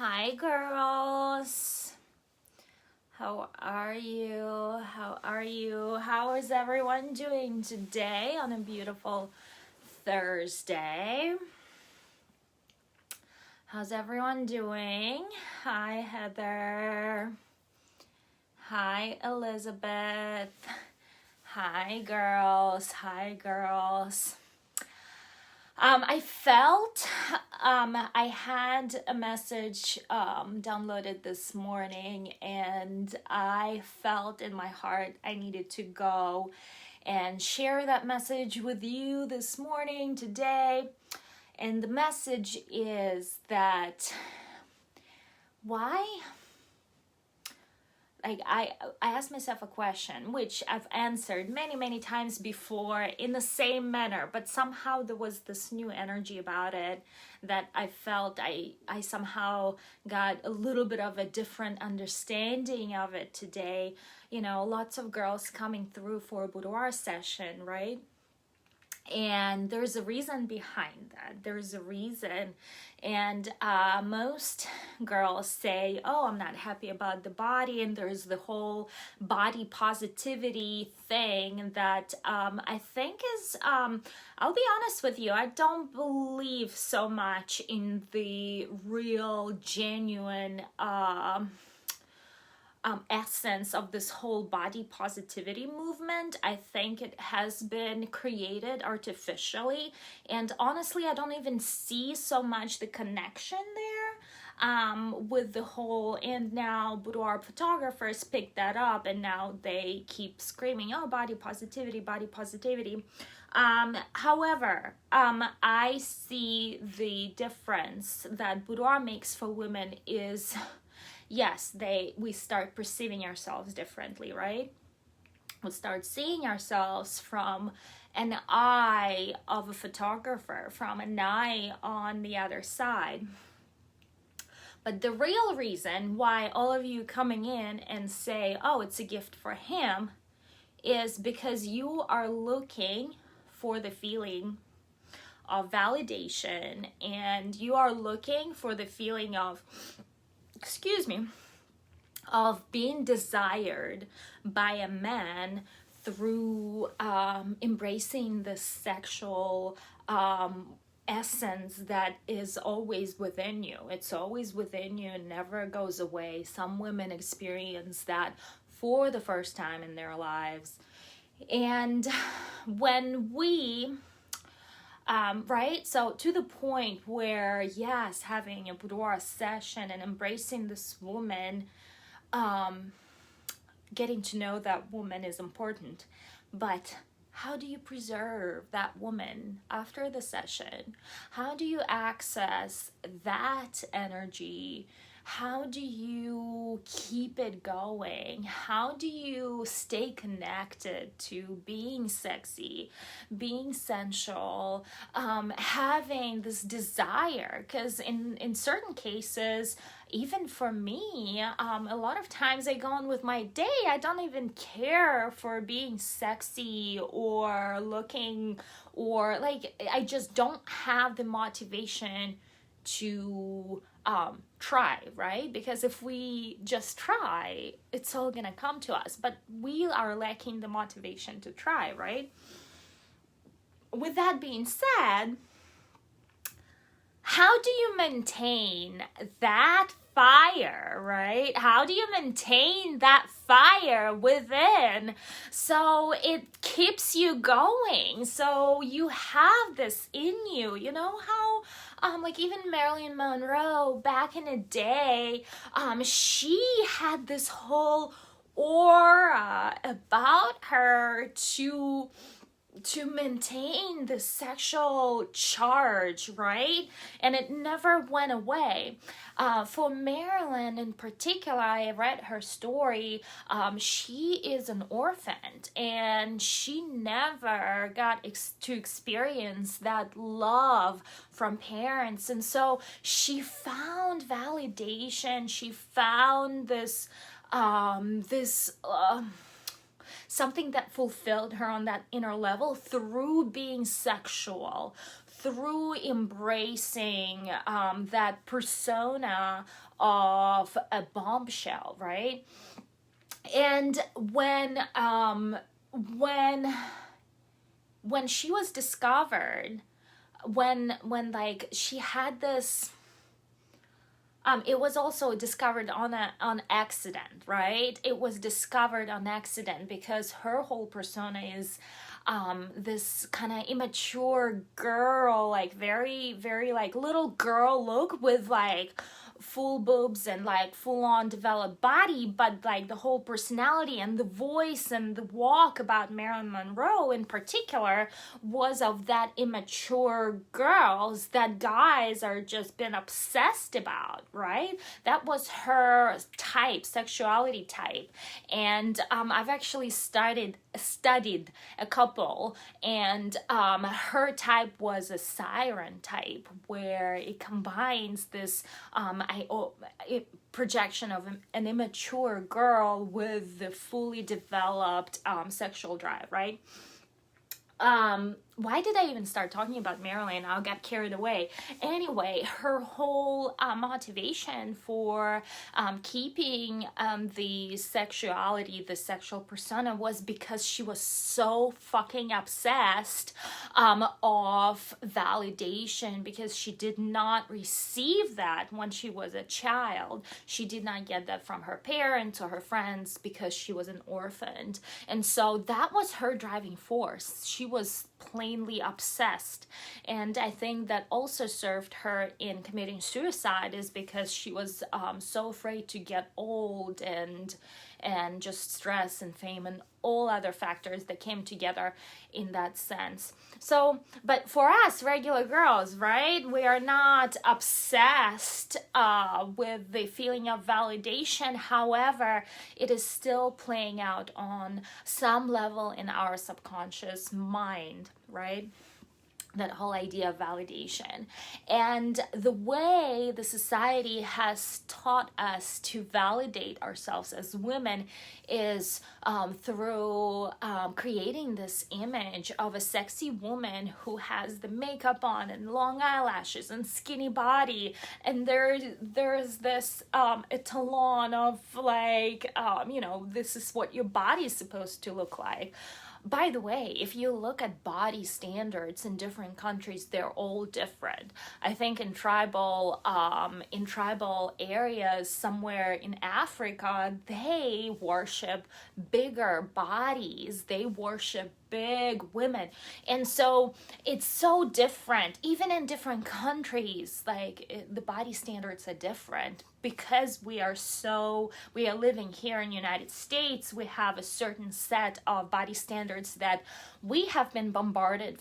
Hi girls, how are you? How is everyone doing today on a beautiful Thursday? How's everyone doing? Hi Heather. Hi Elizabeth. Hi girls. I felt I had a message downloaded this morning, and I felt in my heart I needed to go and share that message with you this morning, today. And the message is that why? I asked myself a question, which I've answered many times before in the same manner, but somehow there was this new energy about it that I felt I somehow got a little bit of a different understanding of it today. You know, lots of girls coming through for a boudoir session, right? And there's a reason behind that. There's a reason. And most girls say, oh, I'm not happy about the body. And there's the whole body positivity thing that I think is, I'll be honest with you, I don't believe so much in the real, genuine essence of this whole body positivity movement. I think it has been created artificially, and honestly I don't even see so much the connection there with the whole, and now boudoir photographers pick that up and now they keep screaming, oh, body positivity. However, I see the difference that boudoir makes for women is, yes, we start perceiving ourselves differently, right? We start seeing ourselves from an eye of a photographer, from an eye on the other side. But the real reason why all of you coming in and say, oh, it's a gift for him, is because you are looking for the feeling of validation, and you are looking for the feeling of, of being desired by a man through embracing the sexual essence that is always within you. It's always within you and never goes away. Some women experience that for the first time in their lives. And when we right? So to the point where, yes, having a boudoir session and embracing this woman, getting to know that woman is important. But how do you preserve that woman after the session? How do you access that energy? How do you keep it going? How do you stay connected to being sexy, being sensual, having this desire? Because in certain cases, even for me, a lot of times I go on with my day, I don't even care for being sexy or looking, or like, I just don't have the motivation to try, right? Because if we just try, it's all gonna come to us, but we are lacking the motivation to try, right? With that being said, how do you maintain that fire, right? How do you maintain that fire within so it keeps you going, so you have this in you? You know how like even Marilyn Monroe back in the day, she had this whole aura about her to maintain the sexual charge, right? And it never went away. For Marilyn in particular, I read her story. She is an orphan, and she never got to experience that love from parents. And so she found validation. She found this something that fulfilled her on that inner level through being sexual, through embracing that persona of a bombshell, right? And when she was discovered, when like she had this, it was also discovered on accident, right? It was discovered on accident because her whole persona is this kind of immature girl, like very, very like little girl look with like full boobs and like full on developed body, but like the whole personality and the voice and the walk about Marilyn Monroe in particular was of that immature girls that guys are just been obsessed about, right? That was her type, sexuality type. And I've actually studied a couple, and her type was a siren type, where it combines this projection of an immature girl with the fully developed sexual drive, right? Why did I even start talking about Marilyn? I'll get carried away. Anyway, her whole motivation for keeping the sexuality, the sexual persona, was because she was so fucking obsessed of validation, because she did not receive that when she was a child. She did not get that from her parents or her friends because she was an orphan. And so that was her driving force. She was plainly obsessed, and I think that also served her in committing suicide, is because she was so afraid to get old, and just stress and fame and all other factors that came together in that sense. So, but for us regular girls, right, we are not obsessed with the feeling of validation. However, it is still playing out on some level in our subconscious mind, right? That whole idea of validation. And the way the society has taught us to validate ourselves as women is through creating this image of a sexy woman who has the makeup on and long eyelashes and skinny body, and there's this etalon of like this is what your body is supposed to look like. By the way, if you look at body standards in different countries, they're all different. I think in tribal areas somewhere in Africa, they worship bigger bodies. They worship big women. And so it's so different. Even in different countries, the body standards are different. Because we are living here in the United States, we have a certain set of body standards that we have been bombarded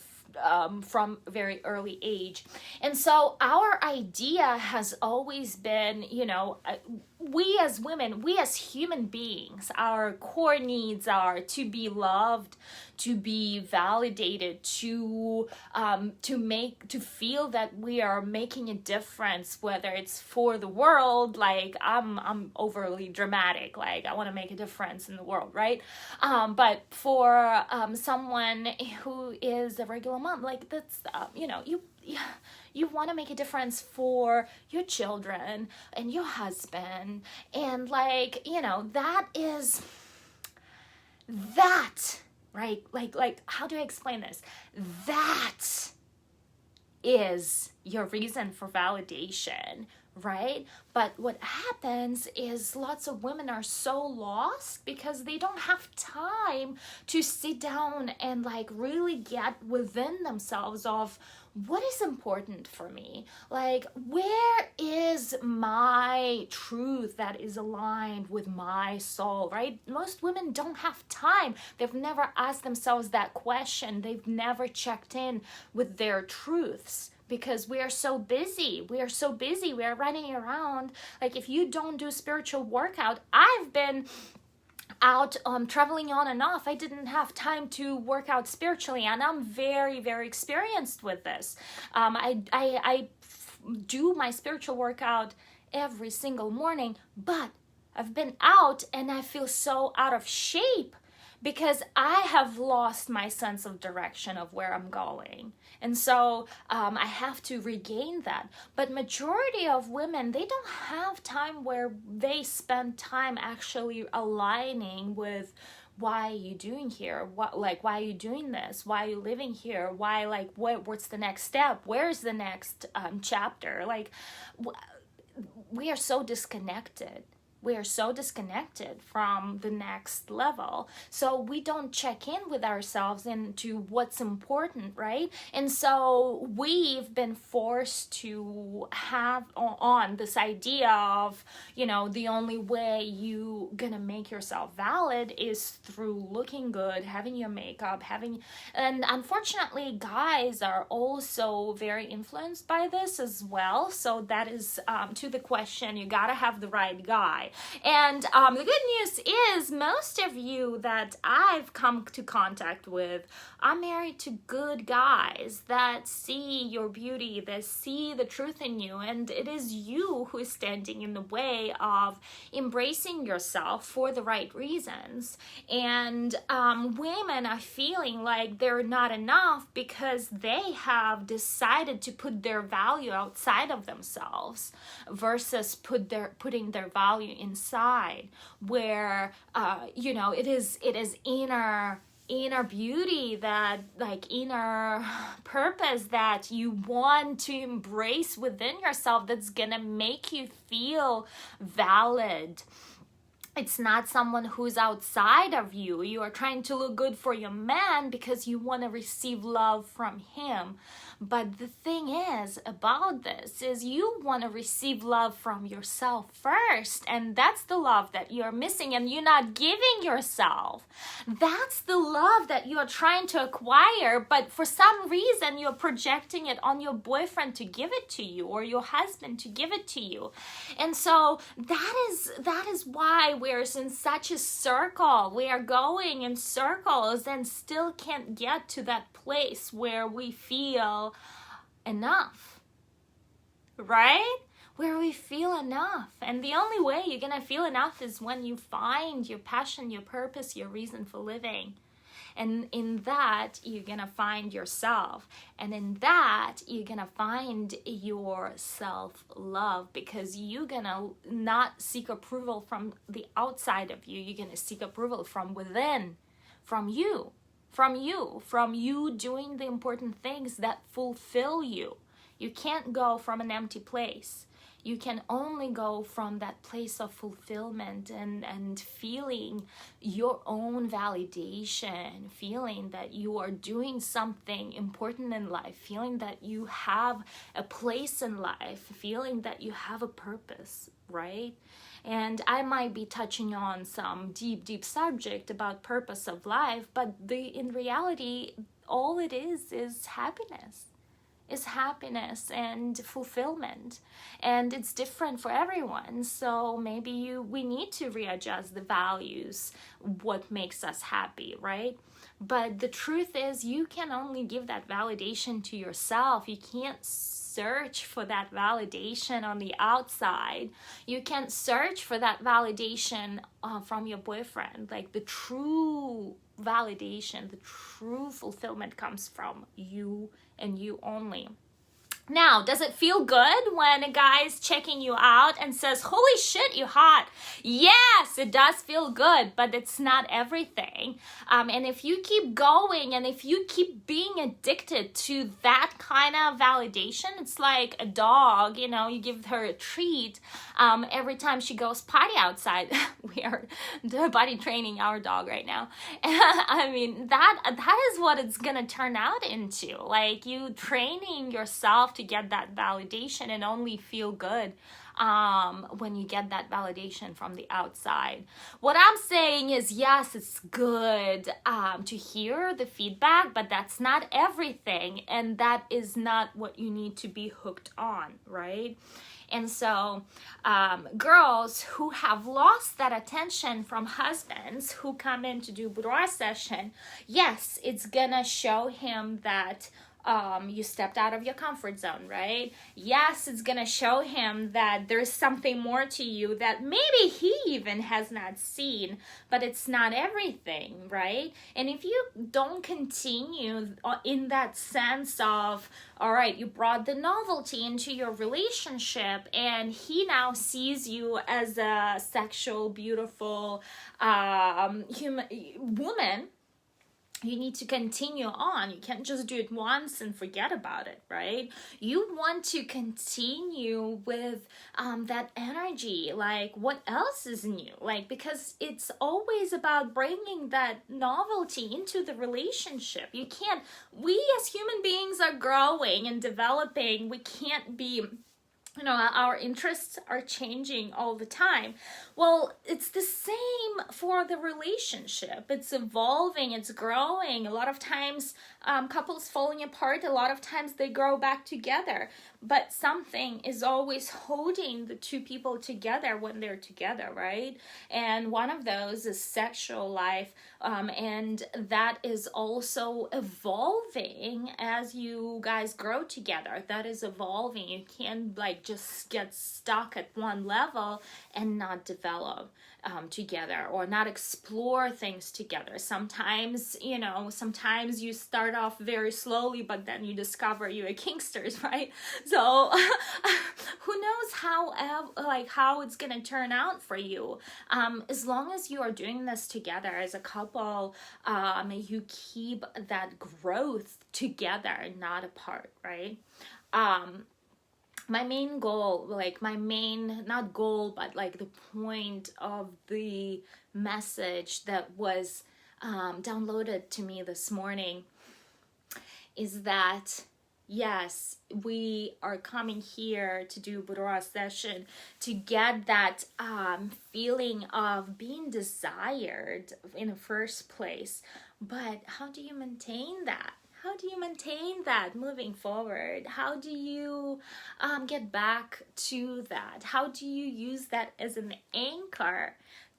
from a very early age. And so our idea has always been, we as women, we as human beings, our core needs are to be loved, to be validated, to feel that we are making a difference, whether it's for the world, like I'm overly dramatic, like I want to make a difference in the world, right? But for someone who is a regular mom, like that's you want to make a difference for your children and your husband, and that is that, right? Like how do I explain this? That is your reason for validation, right? But what happens is lots of women are so lost because they don't have time to sit down and really get within themselves of what is important for me? Like, where is my truth that is aligned with my soul, right? Most women don't have time. They've never asked themselves that question. They've never checked in with their truths. Because we are so busy. We are running around. Like, if you don't do spiritual workout, I've been out traveling on and off. I didn't have time to work out spiritually, and I'm very, very experienced with this. I do my spiritual workout every single morning, but I've been out and I feel so out of shape because I have lost my sense of direction of where I'm going. And so I have to regain that. But majority of women, they don't have time where they spend time actually aligning with why are you doing here? Why are you doing this? Why are you living here? Why, what's the next step? Where's the next chapter? We are so disconnected. We are so disconnected from the next level. So we don't check in with ourselves into what's important, right? And so we've been forced to have on this idea of, the only way you gonna make yourself valid is through looking good, having your makeup, and unfortunately guys are also very influenced by this as well. So that is to the question, you gotta have the right guy. And the good news is most of you that I've come to contact with are married to good guys that see your beauty, that see the truth in you, and it is you who is standing in the way of embracing yourself for the right reasons. And women are feeling like they're not enough because they have decided to put their value outside of themselves versus putting their value inside, where it is inner beauty, that inner purpose that you want to embrace within yourself, that's gonna make you feel valid. It's not someone who's outside of you. You are trying to look good for your man because you want to receive love from him. But the thing is about this is you want to receive love from yourself first. And that's the love that you're missing and you're not giving yourself. That's the love that you're trying to acquire. But for some reason, you're projecting it on your boyfriend to give it to you or your husband to give it to you. And so that is why we're in such a circle. We are going in circles and still can't get to that place where we feel enough, right? Where we feel enough. And the only way you're gonna feel enough is when you find your passion, your purpose, your reason for living. And in that, you're gonna find yourself. And in that, you're gonna find your self-love, because you're gonna not seek approval from the outside of you. You're gonna seek approval from within, from you doing the important things that fulfill you. You can't go from an empty place. You can only go from that place of fulfillment and feeling your own validation, feeling that you are doing something important in life, feeling that you have a place in life, feeling that you have a purpose, right? And I might be touching on some deep subject about purpose of life, but in reality, all it is happiness. Is happiness and fulfillment, and it's different for everyone. So maybe we need to readjust the values, what makes us happy, right? But the truth is, you can only give that validation to yourself. You can't search for that validation on the outside. You can't search for that validation from your boyfriend. Like, the true validation, the true fulfillment comes from you and you only. Now, does it feel good when a guy's checking you out and says, "Holy shit, you're hot"? Yes, it does feel good, but it's not everything. And if you keep going and if you keep being addicted to that kind of validation, it's like a dog, you give her a treat every time she goes potty outside. We are body training our dog right now. I mean, that is what it's gonna turn out into. Like, you training yourself to get that validation and only feel good when you get that validation from the outside. What I'm saying is, yes, it's good to hear the feedback, but that's not everything, and that is not what you need to be hooked on, right? And so girls who have lost that attention from husbands who come in to do boudoir session, yes, it's gonna show him that you stepped out of your comfort zone, right? Yes, it's gonna show him that there's something more to you that maybe he even has not seen, but it's not everything, right? And if you don't continue in that sense of, all right, you brought the novelty into your relationship and he now sees you as a sexual, beautiful human woman, you need to continue on. You can't just do it once and forget about it, right? You want to continue with that energy. Like, what else is new? Like, because it's always about bringing that novelty into the relationship. You can't, we as human beings are growing and developing. We can't be, you know, our interests are changing all the time. Well, it's the same for the relationship. It's evolving, it's growing. A lot of times couples falling apart, a lot of times they grow back together, but something is always holding the two people together when they're together, right? And one of those is sexual life, and that is also evolving as you guys grow together. That is evolving. You can't like just get stuck at one level and not develop together, or not explore things together. Sometimes, you know, sometimes you start off very slowly, but then you discover you're kinksters, right? So who knows how it's gonna turn out for you. As long as you are doing this together as a couple, you keep that growth together, not apart, right? My main goal, like not goal, but like the point of the message that was downloaded to me this morning is that, yes, we are coming here to do Budora session to get that feeling of being desired in the first place. But how do you maintain that? How do you maintain that moving forward? How do you get back to that? How do you use that as an anchor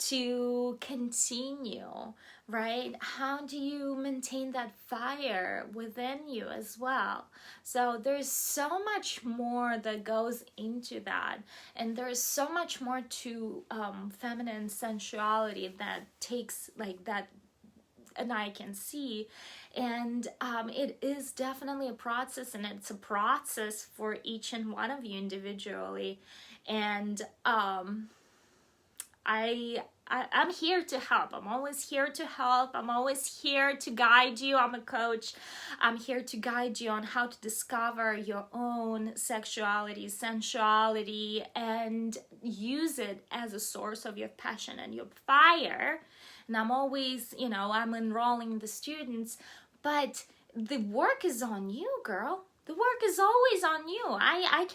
to continue, right? How do you maintain that fire within you as well? So there's so much more that goes into that, and there's so much more to feminine sensuality that takes like that, and I can see, and it is definitely a process, and it's a process for each and one of you individually. And I'm here to help. I'm always here to help. I'm always here to guide you. I'm a coach. I'm here to guide you on how to discover your own sexuality, sensuality, and use it as a source of your passion and your fire. And I'm always, you know, I'm enrolling the students, but the work is on you, girl. The work is always on you. I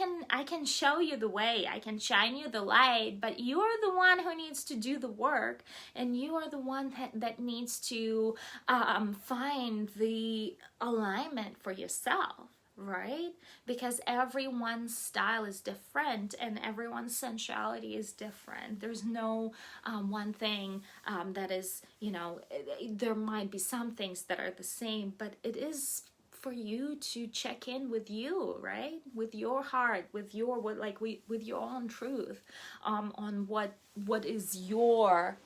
can show you the way. I can shine you the light, but you are the one who needs to do the work, and you are the one that needs to find the alignment for yourself, right? Because everyone's style is different and everyone's sensuality is different. There's no one thing that is, you know, there might be some things that are the same, but it is for you to check in with you, right? With your heart, with your with your own truth, on what is your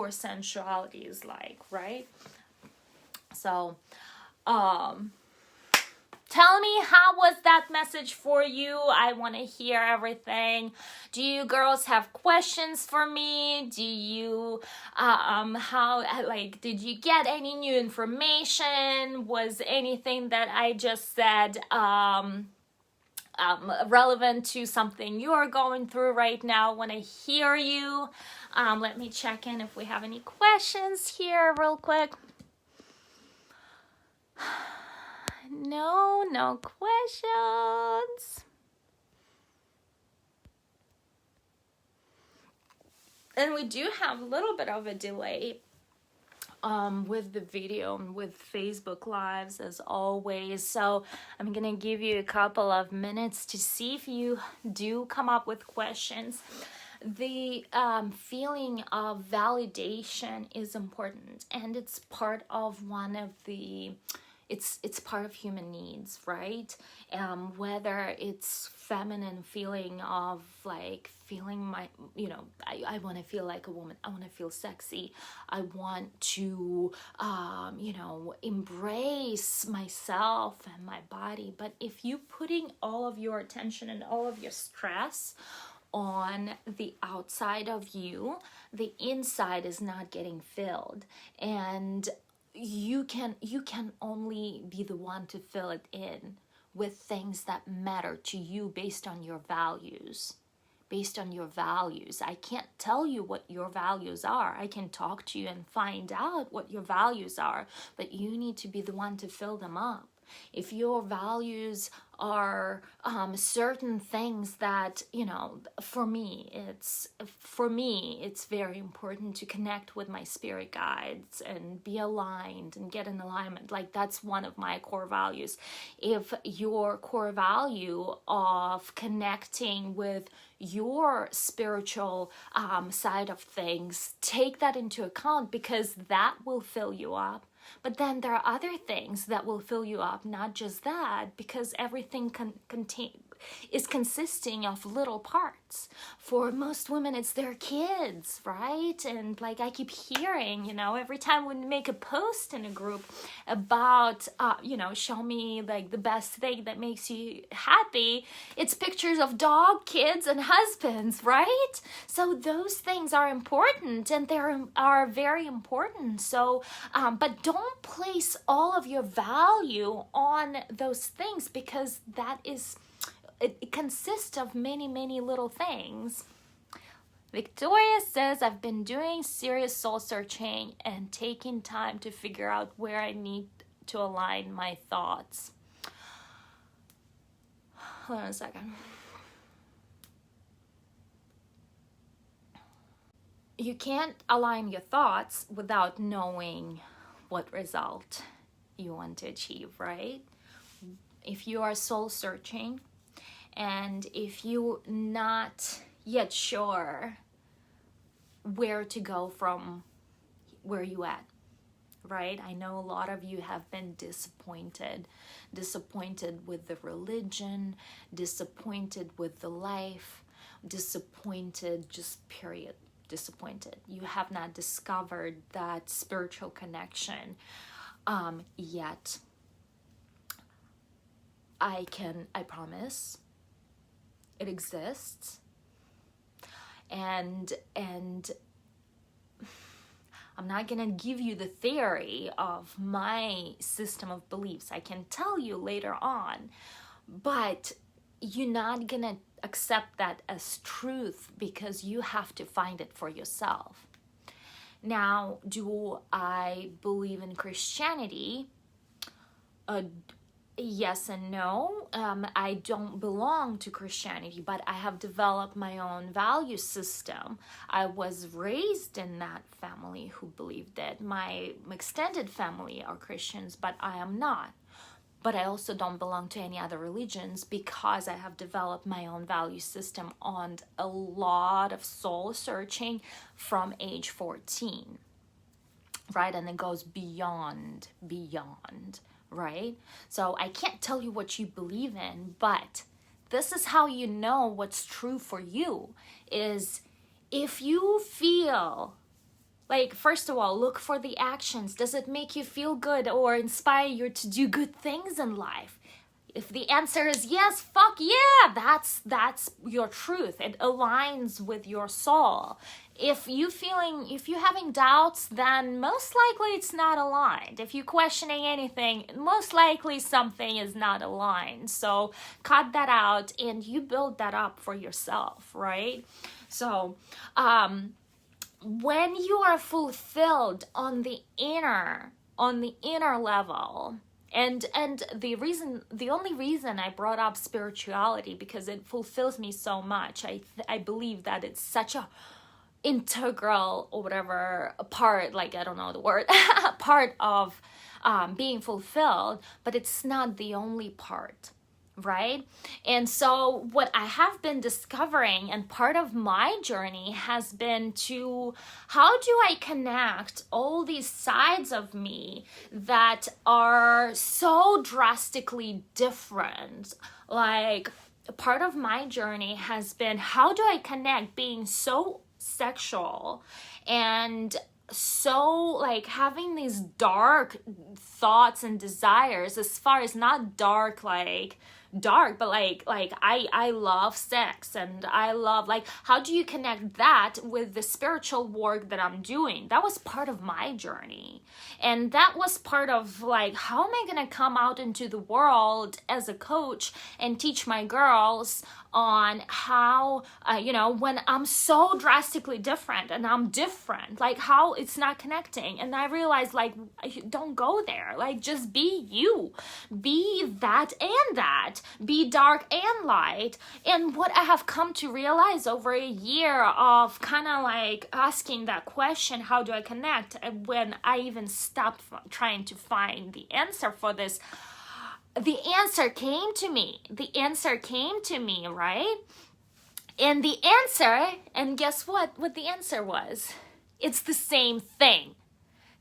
sensuality is like, right? So tell me, how was that message for you? I want to hear everything. Do you girls have questions for me? Do you, did you get any new information? Was anything that I just said relevant to something you're going through right now? I want to hear you. Let me check in if we have any questions here real quick. No questions. And we do have a little bit of a delay with the video and with Facebook Lives as always. So I'm gonna give you a couple of minutes to see if you do come up with questions. The feeling of validation is important, and it's part of one of the it's part of human needs, right? Whether it's feminine feeling of like feeling my, I want to feel like a woman, I want to feel sexy, I want to embrace myself and my body. But if you putting all of your attention and all of your stress on the outside of you, the inside is not getting filled. And you can only be the one to fill it in with things that matter to you based on your values. I can't tell you what your values are. I can talk to you and find out what your values are, but you need to be the one to fill them up. If your values are certain things that, for me it's very important to connect with my spirit guides and be aligned and get in alignment. Like, that's one of my core values. If your core value of connecting with your spiritual side of things, take that into account, because that will fill you up. But then there are other things that will fill you up, not just that, because everything is consisting of little parts. For most women, it's their kids, right? And like I keep hearing, every time we make a post in a group about, show me like the best thing that makes you happy, it's pictures of dog, kids, and husbands, right? So those things are important, and they are very important. So, but don't place all of your value on those things, because it consists of many, many little things. Victoria says, I've been doing serious soul searching and taking time to figure out where I need to align my thoughts. Hold on a second. You can't align your thoughts without knowing what result you want to achieve, right? If you are soul searching, and if you're not yet sure where to go from where you at, right? I know a lot of you have been disappointed with the religion, disappointed with the life, disappointed, just period, disappointed. You have not discovered that spiritual connection yet. I promise it exists, and I'm not gonna give you the theory of my system of beliefs. I can tell you later on, but you're not gonna accept that as truth, because you have to find it for yourself. Now, do I believe in Christianity? Yes and no. I don't belong to Christianity, but I have developed my own value system. I was raised in that family who believed it. My extended family are Christians, but I am not. But I also don't belong to any other religions, because I have developed my own value system on a lot of soul searching from age 14, right? And it goes beyond, right? So I can't tell you what you believe in, but this is how you know what's true for you. Is if you feel like, first of all, look for the actions. Does it make you feel good or inspire you to do good things in life? If the answer is yes, fuck yeah, that's your truth. It aligns with your soul. If you're having doubts, then most likely it's not aligned. If you're questioning anything, most likely something is not aligned. So cut that out and you build that up for yourself, right? So, when you are fulfilled on the inner level, and the only reason I brought up spirituality, because it fulfills me so much. I believe that it's such a integral or whatever part, like I don't know the word, part of being fulfilled, but it's not the only part, right? And so what I have been discovering, and part of my journey has been to, how do I connect all these sides of me that are so drastically different? Like, part of my journey has been, how do I connect being so sexual and so like having these dark thoughts and desires, as far as not dark like dark, but like I love sex, and I love, like, how do you connect that with the spiritual work that I'm doing? That was part of my journey, and that was part of, like, how am I gonna come out into the world as a coach and teach my girls on how when I'm so drastically different, and I'm different, like, how it's not connecting. And I realized, like, don't go there. Like, just be you, be that and that, be dark and light. And what I have come to realize over a year of kind of like asking that question, how do I connect, and when I even stopped trying to find the answer for this, the answer came to me. Right? And the answer, and guess what the answer was? It's the same thing.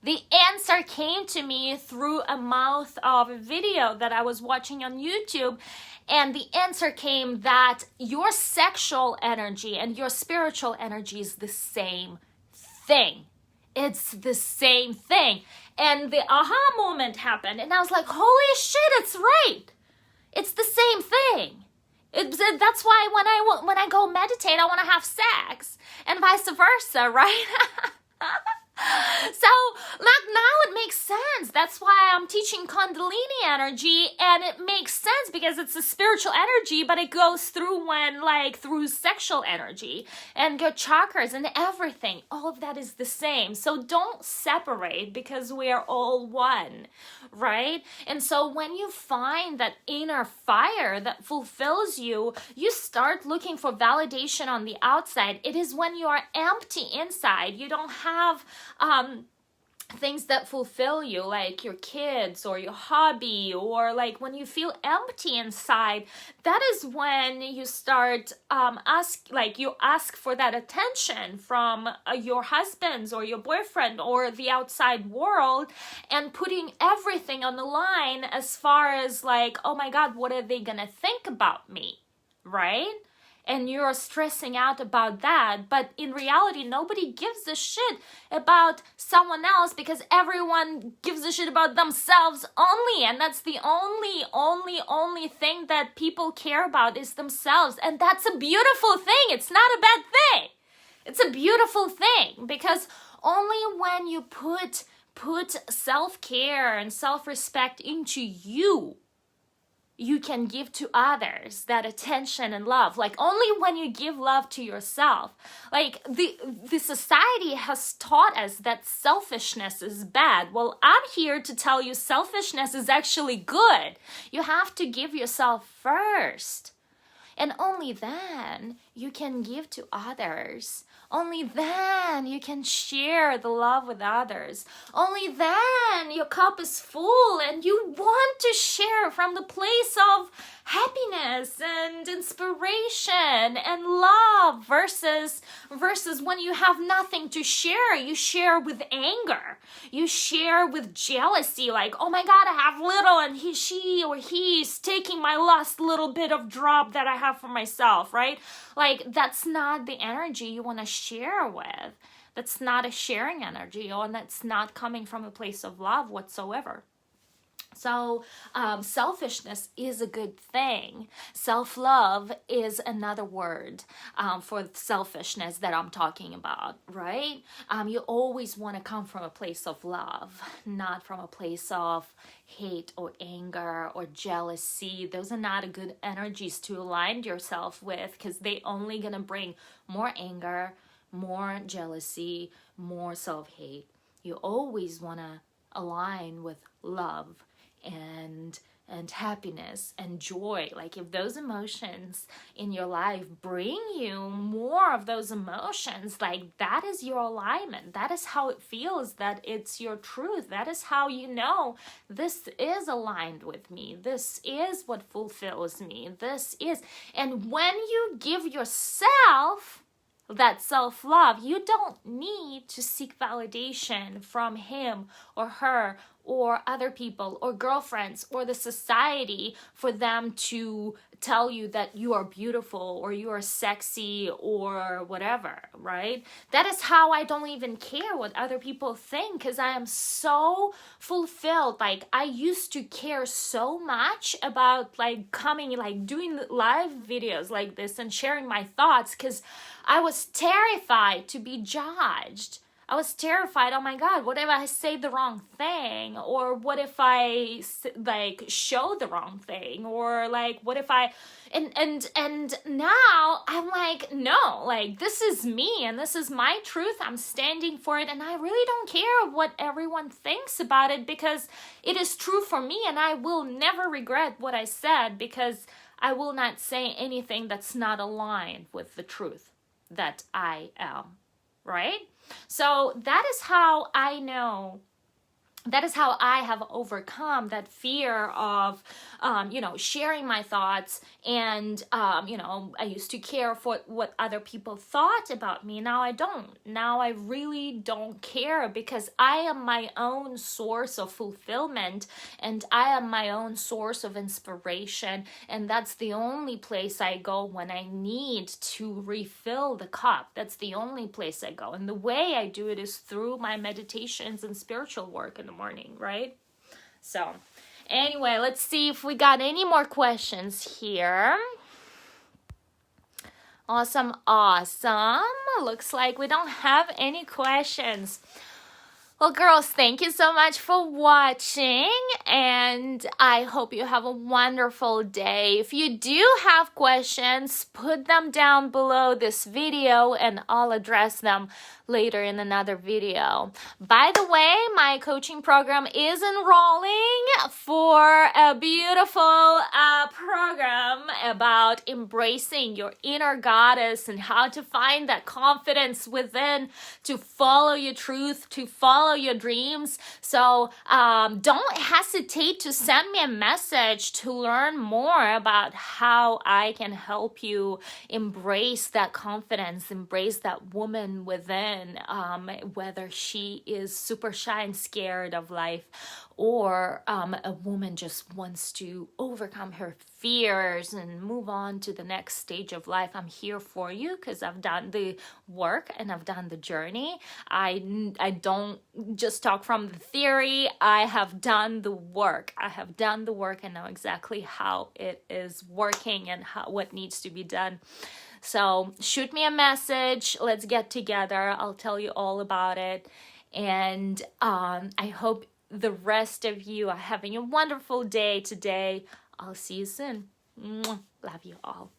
The answer came to me through a mouth of a video that I was watching on YouTube. And the answer came that your sexual energy and your spiritual energy is the same thing. It's the same thing. And the aha moment happened. And I was like, holy shit, it's right. It's the same thing. That's why when I go meditate, I want to have sex, and vice versa, right? So, like, now it makes sense. That's why I'm teaching Kundalini energy, and it makes sense because it's a spiritual energy, but it goes through through sexual energy and your chakras and everything. All of that is the same. So don't separate, because we are all one, right? And so when you find that inner fire that fulfills you, you start looking for validation on the outside. It is when you are empty inside, you don't have things that fulfill you, like your kids or your hobby, or like when you feel empty inside, that is when you start you ask for that attention from your husbands or your boyfriend or the outside world, and putting everything on the line as far as like, oh my God, what are they gonna think about me, right? And you're stressing out about that, but in reality, nobody gives a shit about someone else, because everyone gives a shit about themselves only, and that's the only thing that people care about is themselves, and that's a beautiful thing. It's not a bad thing. It's a beautiful thing, because only when you put self-care and self-respect into you, you can give to others that attention and love. Like, only when you give love to yourself. Like, the society has taught us that selfishness is bad. Well, I'm here to tell you selfishness is actually good. You have to give yourself first. And only then you can give to others. Only then you can share the love with others. Only then your cup is full and you want to share from the place of happiness and inspiration and love, versus when you have nothing to share. You share with anger. You share with jealousy, like, oh my God, I have little, and he's taking my last little bit of drop that I have for myself, right? Like, that's not the energy you want to share with. That's not a sharing energy, and that's not coming from a place of love whatsoever. So selfishness is a good thing. Self-love is another word for selfishness that I'm talking about, right? You always want to come from a place of love, not from a place of hate or anger or jealousy. Those are not good energies to align yourself with, because they only gonna bring more anger, more jealousy, more self-hate. You always want to align with love and and happiness and joy, like if those emotions in your life bring you more of those emotions, like that is your alignment. That is how it feels, that it's your truth. That is how you know this is aligned with me. This is what fulfills me. This is, and when you give yourself that self-love, you don't need to seek validation from him or her or other people or girlfriends or the society for them to tell you that you are beautiful or you are sexy or whatever, right? That is how I don't even care what other people think, because I am so fulfilled. Like I used to care so much about like coming, like doing live videos like this and sharing my thoughts, because I was terrified to be judged. I was terrified, oh my God, what if I say the wrong thing? Or what if I like show the wrong thing? Or like, what if I, and now I'm like, no, like this is me and this is my truth. I'm standing for it. And I really don't care what everyone thinks about it, because it is true for me. And I will never regret what I said, because I will not say anything that's not aligned with the truth that I am, right? So that is how I know, that is how I have overcome that fear of, sharing my thoughts. And, I used to care for what other people thought about me. Now I don't. Now I really don't care, because I am my own source of fulfillment and I am my own source of inspiration. And that's the only place I go when I need to refill the cup. That's the only place I go. And the way I do it is through my meditations and spiritual work in the morning, right? So anyway, let's see if we got any more questions here. Awesome. Looks like we don't have any questions. Well, girls, thank you so much for watching, and I hope you have a wonderful day. If you do have questions, put them down below this video and I'll address them later in another video. By the way, my coaching program is enrolling for a beautiful program about embracing your inner goddess and how to find that confidence within to follow your truth, to follow your dreams. So don't hesitate to send me a message to learn more about how I can help you embrace that confidence, embrace that woman within, whether she is super shy and scared of life, or a woman just wants to overcome her fears and move on to the next stage of life. I'm here for you, because I've done the work and I've done the journey. I don't just talk from the theory. I have done the work. I have done the work and know exactly how it is working and what needs to be done. So shoot me a message. Let's get together. I'll tell you all about it. And I hope the rest of you are having a wonderful day today. I'll see you soon. Love you all.